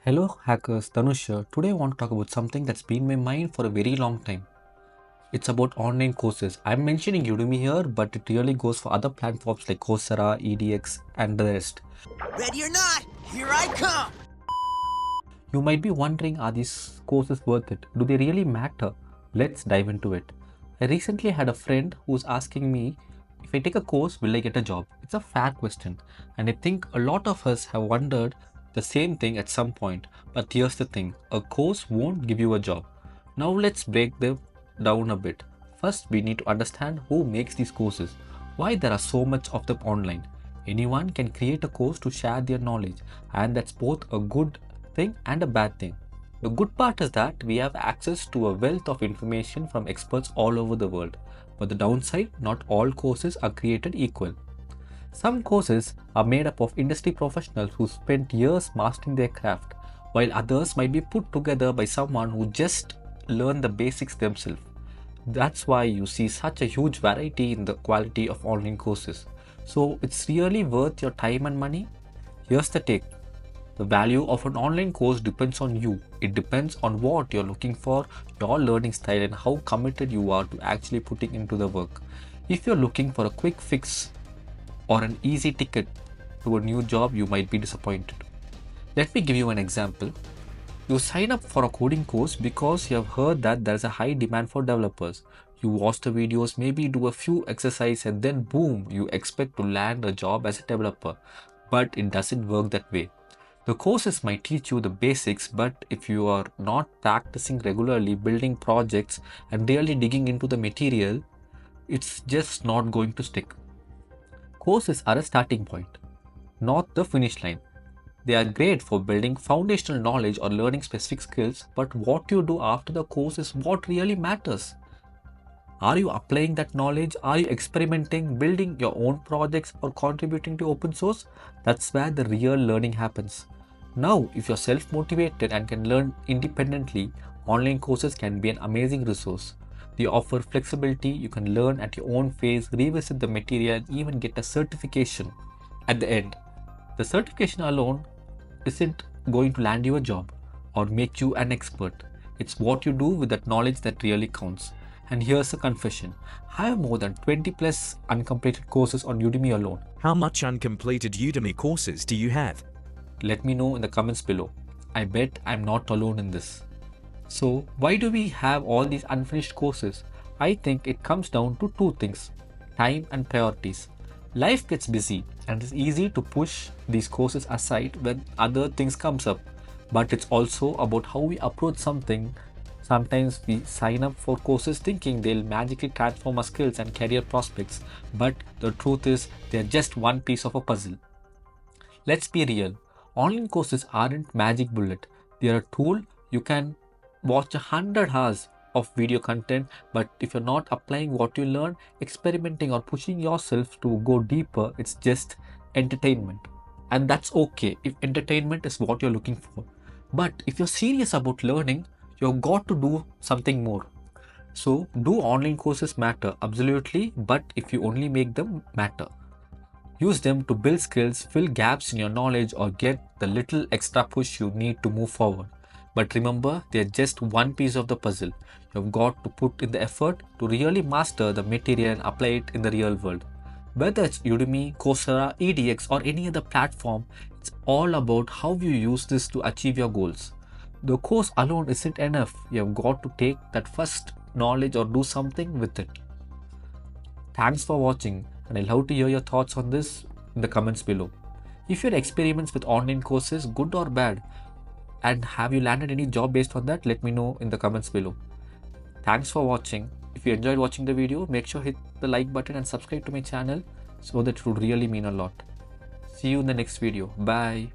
Hello hackers, Dhanush here. Today I want to talk about something that's been in my mind for a very long time. It's about online courses. I'm mentioning Udemy here, but it really goes for other platforms like Coursera, EDX, and the rest. Ready or not, here I come! You might be wondering, are these courses worth it? Do they really matter? Let's dive into it. I recently had a friend who's asking me, if I take a course, will I get a job? It's a fair question, and I think a lot of us have wondered the same thing at some point. But here's the thing, a course won't give you a job. Now let's break them down a bit. First, we need to understand who makes these courses, why there are so much of them online. Anyone can create a course to share their knowledge, and that's both a good thing and a bad thing. The good part is that we have access to a wealth of information from experts all over the world. But the downside, not all courses are created equal. Some courses are made up of industry professionals who spent years mastering their craft, while others might be put together by someone who just learned the basics themselves. That's why you see such a huge variety in the quality of online courses. So it's really worth your time and money? Here's the take. The value of an online course depends on you. It depends on what you're looking for, your learning style, and how committed you are to actually putting into the work. If you're looking for a quick fix or an easy ticket to a new job, you might be disappointed. Let me give you an example. You sign up for a coding course because you have heard that there's a high demand for developers. You watch the videos, maybe do a few exercises, and then boom, you expect to land a job as a developer. But it doesn't work that way. The courses might teach you the basics, but if you are not practicing regularly, building projects, and really digging into the material, it's just not going to stick. Courses are a starting point, not the finish line. They are great for building foundational knowledge or learning specific skills, but what you do after the course is what really matters. Are you applying that knowledge? Are you experimenting, building your own projects, or contributing to open source? That's where the real learning happens. Now, if you're self-motivated and can learn independently, online courses can be an amazing resource. They offer flexibility, you can learn at your own pace, revisit the material, and even get a certification at the end. The certification alone isn't going to land you a job or make you an expert. It's what you do with that knowledge that really counts. And here's a confession. I have more than 20 plus uncompleted courses on Udemy alone. How much uncompleted Udemy courses do you have? Let me know in the comments below. I bet I'm not alone in this. So why do we have all these unfinished courses? I think it comes down to two things: time and priorities. Life gets busy and it's easy to push these courses aside when other things comes up. But it's also about how we approach something. Sometimes we sign up for courses thinking they'll magically transform our skills and career prospects, but the truth is they're just one piece of a puzzle. Let's be real. Online courses aren't magic bullet. They're a tool. You can watch 100 hours of video content, but if you're not applying what you learn, experimenting or pushing yourself to go deeper, it's just entertainment. And that's okay if entertainment is what you're looking for. But if you're serious about learning, you've got to do something more. So, do online courses matter? Absolutely, but if you only make them matter. Use them to build skills, fill gaps in your knowledge, or get the little extra push you need to move forward. But remember, they're just one piece of the puzzle. You've got to put in the effort to really master the material and apply it in the real world. Whether it's Udemy, Coursera, EDX, or any other platform, it's all about how you use this to achieve your goals. The course alone isn't enough. You've got to take that first knowledge or do something with it. Thanks for watching, and I'd love to hear your thoughts on this in the comments below. If your experience with online courses, good or bad, and have you landed any job based on that, let me know in the comments below. Thanks for watching. If you enjoyed watching the video, make sure hit the like button and subscribe to my channel so that it would really mean a lot. See you in the next video. Bye.